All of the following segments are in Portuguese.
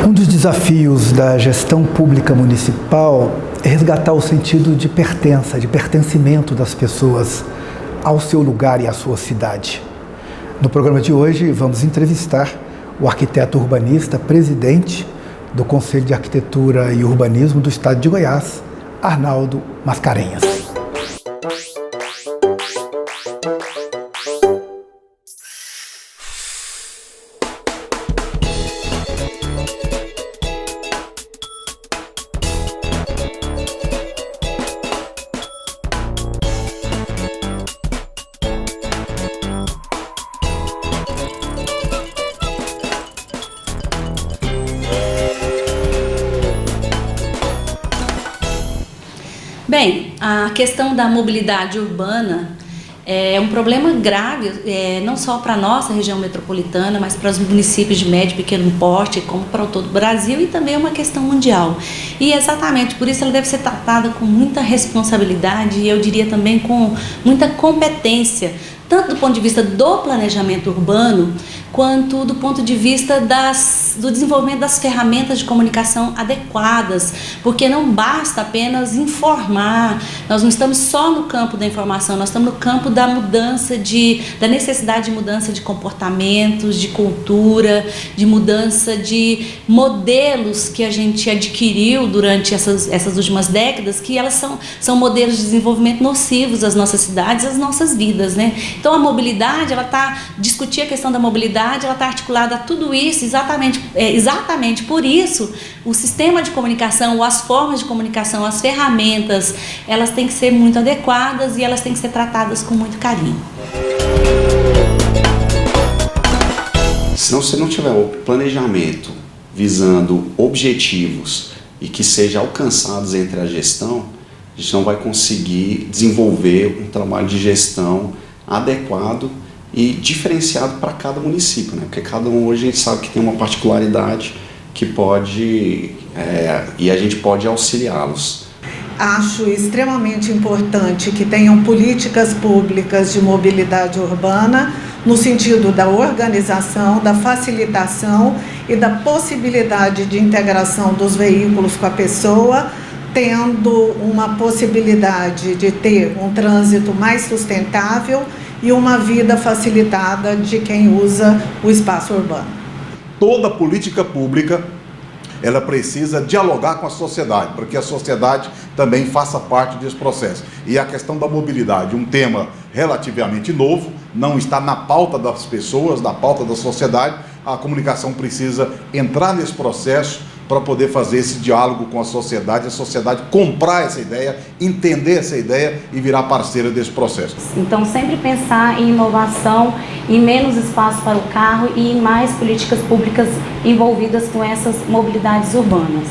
Um dos desafios da gestão pública municipal é resgatar o sentido de pertença, de pertencimento das pessoas ao seu lugar e à sua cidade. No programa de hoje, vamos entrevistar o arquiteto urbanista, presidente do Conselho de Arquitetura e Urbanismo do Estado de Goiás, Arnaldo Mascarenhas. Bem, a questão da mobilidade urbana é um problema grave, não só para a nossa região metropolitana, mas para os municípios de médio e pequeno porte, como para todo o Brasil, e também é uma questão mundial. E exatamente por isso ela deve ser tratada com muita responsabilidade e eu diria também com muita competência, tanto do ponto de vista do planejamento urbano, quanto do ponto de vista do desenvolvimento das ferramentas de comunicação adequadas, porque não basta apenas informar, nós não estamos só no campo da informação, nós estamos no campo da mudança, da necessidade de mudança de comportamentos, de cultura, de mudança de modelos que a gente adquiriu durante essas últimas décadas, que elas são modelos de desenvolvimento nocivos às nossas cidades, às nossas vidas, né? Então a mobilidade, discutir a questão da mobilidade, ela está articulada a tudo isso, exatamente por isso o sistema de comunicação, ou as formas de comunicação, as ferramentas, elas têm que ser muito adequadas e elas têm que ser tratadas com muito carinho. Se você não tiver o planejamento visando objetivos e que sejam alcançados entre a gente não vai conseguir desenvolver um trabalho de gestão adequado e diferenciado para cada município, né? Porque cada um hoje a gente sabe que tem uma particularidade que e a gente pode auxiliá-los. Acho extremamente importante que tenham políticas públicas de mobilidade urbana no sentido da organização, da facilitação e da possibilidade de integração dos veículos com a pessoa, tendo uma possibilidade de ter um trânsito mais sustentável e uma vida facilitada de quem usa o espaço urbano. Toda política pública, ela precisa dialogar com a sociedade, para que a sociedade também faça parte desse processo. E a questão da mobilidade, um tema relativamente novo, não está na pauta das pessoas, na pauta da sociedade. A comunicação precisa entrar nesse processo para poder fazer esse diálogo com a sociedade comprar essa ideia, entender essa ideia e virar parceira desse processo. Então, sempre pensar em inovação, em menos espaço para o carro e em mais políticas públicas envolvidas com essas mobilidades urbanas.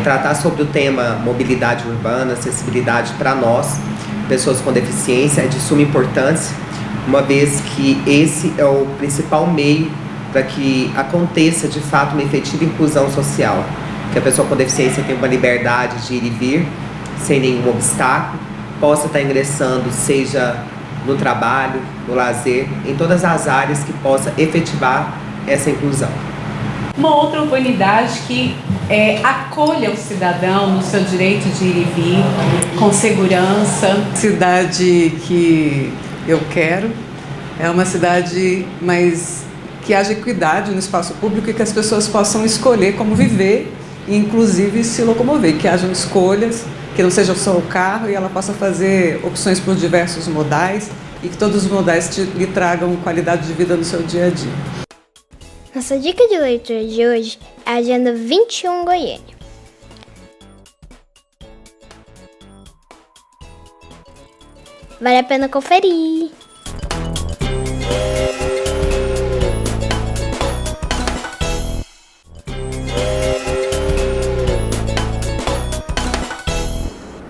Tratar sobre o tema mobilidade urbana, acessibilidade para nós, pessoas com deficiência, é de suma importância, uma vez que esse é o principal meio para que aconteça de fato uma efetiva inclusão social, que a pessoa com deficiência tenha uma liberdade de ir e vir, sem nenhum obstáculo, possa estar ingressando, seja no trabalho, no lazer, em todas as áreas que possa efetivar essa inclusão. Uma outra urbanidade que acolha o cidadão no seu direito de ir e vir, com segurança. Cidade que eu quero é uma cidade que haja equidade no espaço público e que as pessoas possam escolher como viver e inclusive se locomover, que hajam escolhas, que não seja só o carro e ela possa fazer opções por diversos modais e que todos os modais lhe tragam qualidade de vida no seu dia a dia. Nossa dica de leitura de hoje é a Agenda 21 Goiânia. Vale a pena conferir!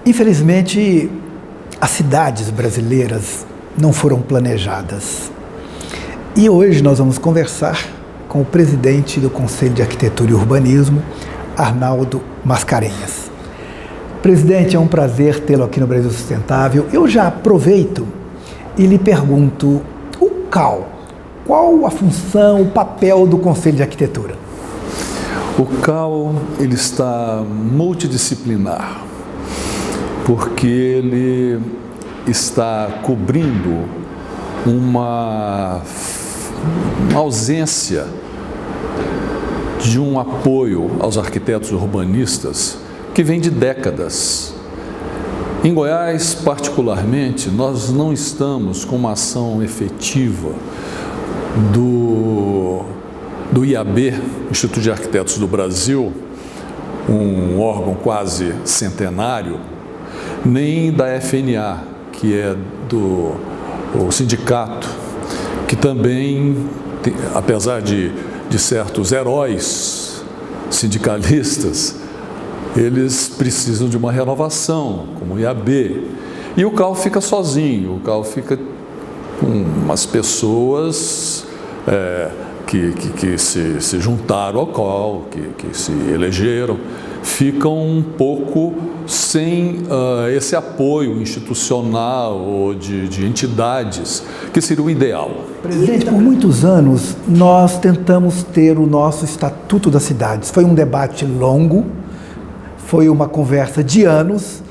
Infelizmente, as cidades brasileiras não foram planejadas. E hoje nós vamos conversar com o presidente do Conselho de Arquitetura e Urbanismo, Arnaldo Mascarenhas. Presidente, é um prazer tê-lo aqui no Brasil Sustentável. Eu já aproveito e lhe pergunto, o CAU, qual a função, o papel do Conselho de Arquitetura? O CAL ele está multidisciplinar, porque ele está cobrindo uma ausência de um apoio aos arquitetos urbanistas que vem de décadas. Em Goiás, particularmente, nós não estamos com uma ação efetiva do IAB, Instituto de Arquitetos do Brasil, um órgão quase centenário, nem da FNA, que é o sindicato, que também, apesar de certos heróis sindicalistas, eles precisam de uma renovação, como o IAB. E o CAL fica sozinho, o CAL fica com umas pessoas que se juntaram ao CAL, que se elegeram, ficam um pouco sem esse apoio institucional ou de entidades, que seria o ideal. Presidente, por muitos anos nós tentamos ter o nosso Estatuto das Cidades. Foi um debate longo, foi uma conversa de anos,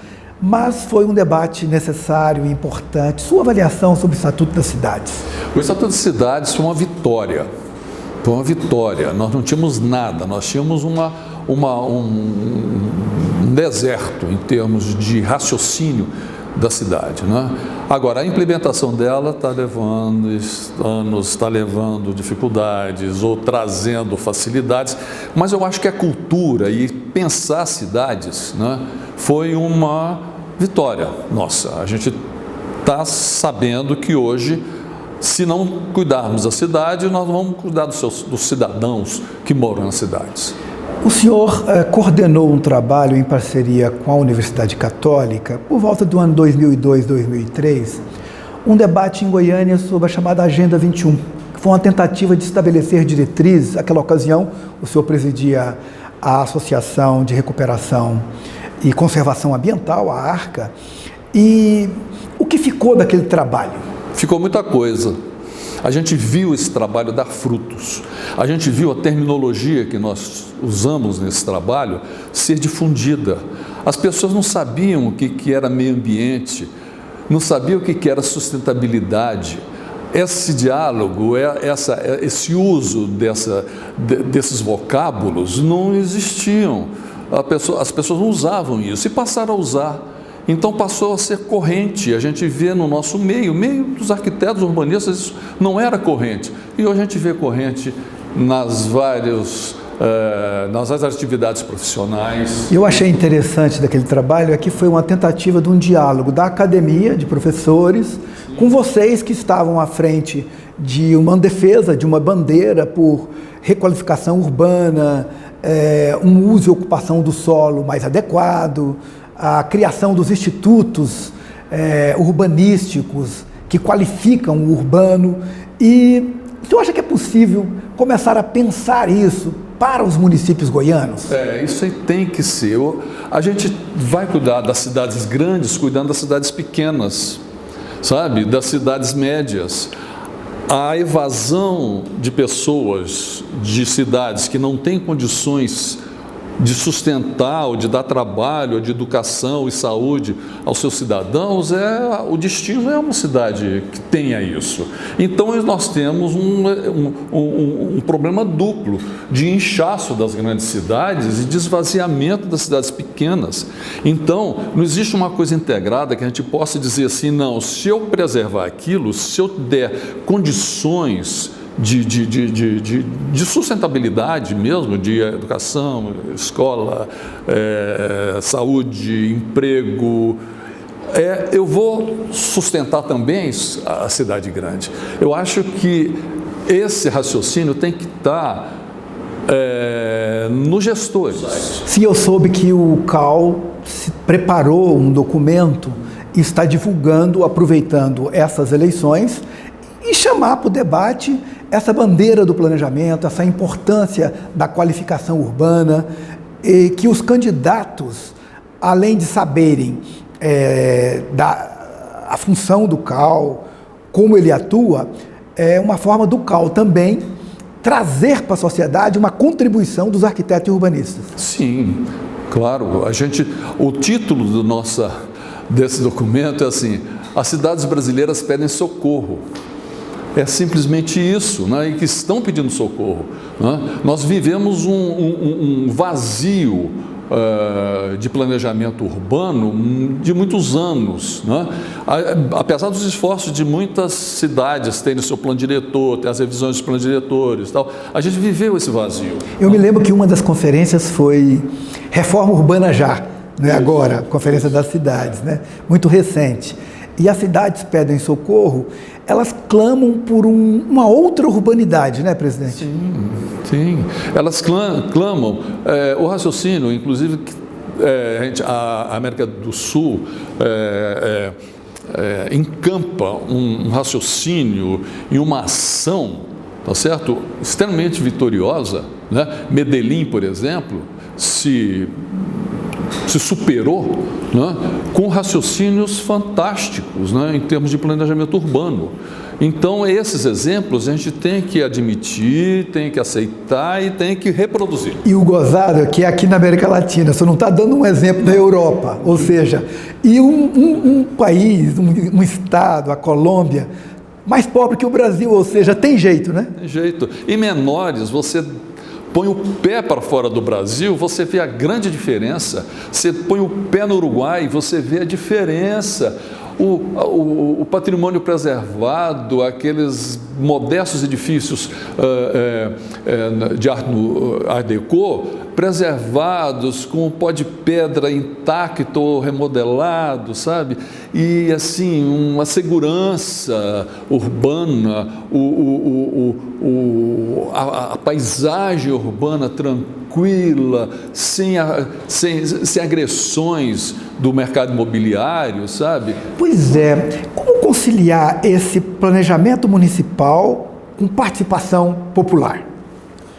mas foi um debate necessário e importante. Sua avaliação sobre o Estatuto das Cidades? O Estatuto das Cidades foi uma vitória. Foi uma vitória. Nós não tínhamos nada, nós tínhamos um deserto em termos de raciocínio da cidade, né? Agora, a implementação dela está levando anos, está levando dificuldades ou trazendo facilidades, mas eu acho que a cultura e pensar cidades, né, foi uma vitória nossa. A gente está sabendo que hoje, se não cuidarmos da cidade, nós vamos cuidar dos cidadãos que moram nas cidades. O senhor coordenou um trabalho em parceria com a Universidade Católica, por volta do ano 2002, 2003, um debate em Goiânia sobre a chamada Agenda 21, que foi uma tentativa de estabelecer diretrizes. Naquela ocasião, o senhor presidia a Associação de Recuperação e Conservação Ambiental, a ARCA, e o que ficou daquele trabalho? Ficou muita coisa. A gente viu esse trabalho dar frutos. A gente viu a terminologia que nós usamos nesse trabalho ser difundida. As pessoas não sabiam o que era meio ambiente, não sabiam o que era sustentabilidade. Esse diálogo, esse uso desses vocábulos não existiam. As pessoas não usavam isso e passaram a usar. Então passou a ser corrente. A gente vê no nosso meio dos arquitetos urbanistas, isso não era corrente. E hoje a gente vê corrente nas várias atividades profissionais. Eu achei interessante daquele trabalho é que foi uma tentativa de um diálogo da academia, de professores, com vocês que estavam à frente de uma defesa, de uma bandeira por requalificação urbana, um uso e ocupação do solo mais adequado, a criação dos institutos urbanísticos que qualificam o urbano. E você acha que é possível começar a pensar isso para os municípios goianos? Isso aí tem que ser. A gente vai cuidar das cidades grandes, cuidando das cidades pequenas, sabe? Das cidades médias. A evasão de pessoas de cidades que não têm condições de sustentar, ou de dar trabalho, ou de educação e saúde aos seus cidadãos, o destino é uma cidade que tenha isso. Então nós temos um problema duplo de inchaço das grandes cidades e de esvaziamento das cidades pequenas. Então não existe uma coisa integrada que a gente possa dizer assim, não, se eu preservar aquilo, se eu der condições de sustentabilidade mesmo, de educação, escola, saúde, emprego, eu vou sustentar também a cidade grande. Eu acho que esse raciocínio tem que estar nos gestores. Sim, eu soube que o CAL preparou um documento e está divulgando, aproveitando essas eleições, e chamar para o debate essa bandeira do planejamento, essa importância da qualificação urbana, e que os candidatos, além de saberem a função do CAL, como ele atua, é uma forma do CAL também trazer para a sociedade uma contribuição dos arquitetos e urbanistas. Sim, claro. O título desse documento é assim: as cidades brasileiras pedem socorro. É simplesmente isso, né? E que estão pedindo socorro, né? Nós vivemos um vazio de planejamento urbano de muitos anos, né? Apesar dos esforços de muitas cidades terem seu plano diretor, ter as revisões dos planos diretores e tal, a gente viveu esse vazio. Eu me lembro que uma das conferências foi Reforma Urbana Já, não é agora, Conferência das Cidades, né? Muito recente. E as cidades pedem socorro, elas clamam por uma outra urbanidade, né, presidente? Sim. Elas clamam. O raciocínio, inclusive, a América do Sul encampa um raciocínio e uma ação, tá certo? Extremamente vitoriosa, né? Medellín, por exemplo, se superou, né, com raciocínios fantásticos, né, em termos de planejamento urbano. Então, esses exemplos a gente tem que admitir, tem que aceitar e tem que reproduzir. E o gozado é que aqui na América Latina, você não está dando um exemplo da Europa, ou seja, e um país, um estado, a Colômbia, mais pobre que o Brasil, ou seja, tem jeito, né? Tem jeito. E menores, você põe o pé para fora do Brasil, você vê a grande diferença. Você põe o pé no Uruguai, você vê a diferença. O patrimônio preservado, aqueles modestos edifícios de Art Deco, preservados, com o pó de pedra intacto ou remodelado, sabe? E, assim, uma segurança urbana, a paisagem urbana tranquila, sem agressões do mercado imobiliário, sabe? Pois é. Como conciliar esse planejamento municipal com participação popular?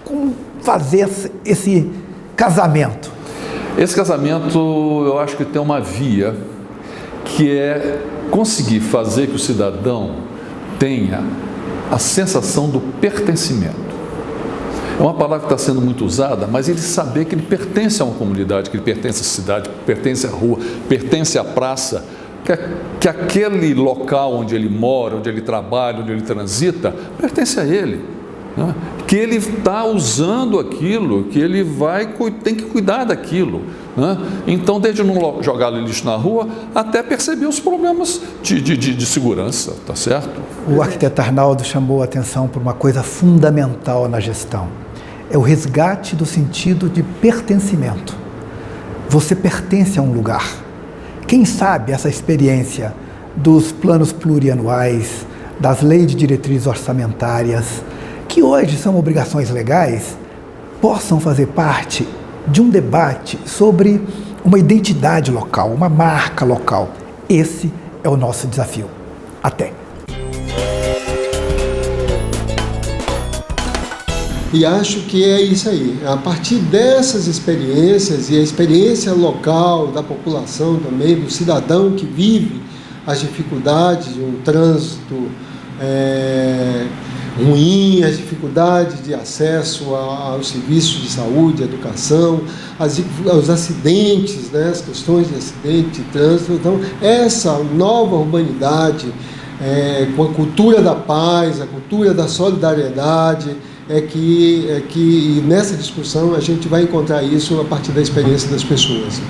Como fazer esse casamento? Esse casamento, eu acho que tem uma via, que é conseguir fazer que o cidadão tenha a sensação do pertencimento. É uma palavra que está sendo muito usada, mas ele saber que ele pertence a uma comunidade, que ele pertence à cidade, pertence à rua, pertence à praça, que aquele local onde ele mora, onde ele trabalha, onde ele transita, pertence a ele, né? Que ele está usando aquilo, que ele tem que cuidar daquilo, né? Então, desde não jogar lixo na rua, até perceber os problemas de segurança, tá certo? O arquiteto Arnaldo chamou a atenção por uma coisa fundamental na gestão. É o resgate do sentido de pertencimento. Você pertence a um lugar. Quem sabe essa experiência dos planos plurianuais, das leis de diretrizes orçamentárias, que hoje são obrigações legais, possam fazer parte de um debate sobre uma identidade local, uma marca local. Esse é o nosso desafio. Até! E acho que é isso aí. A partir dessas experiências e a experiência local da população também, do cidadão que vive as dificuldades de um trânsito ruim, as dificuldades de acesso aos serviços de saúde, educação, os acidentes, né, as questões de acidente, de trânsito. Então, essa nova urbanidade, com a cultura da paz, a cultura da solidariedade, é que nessa discussão a gente vai encontrar isso a partir da experiência das pessoas.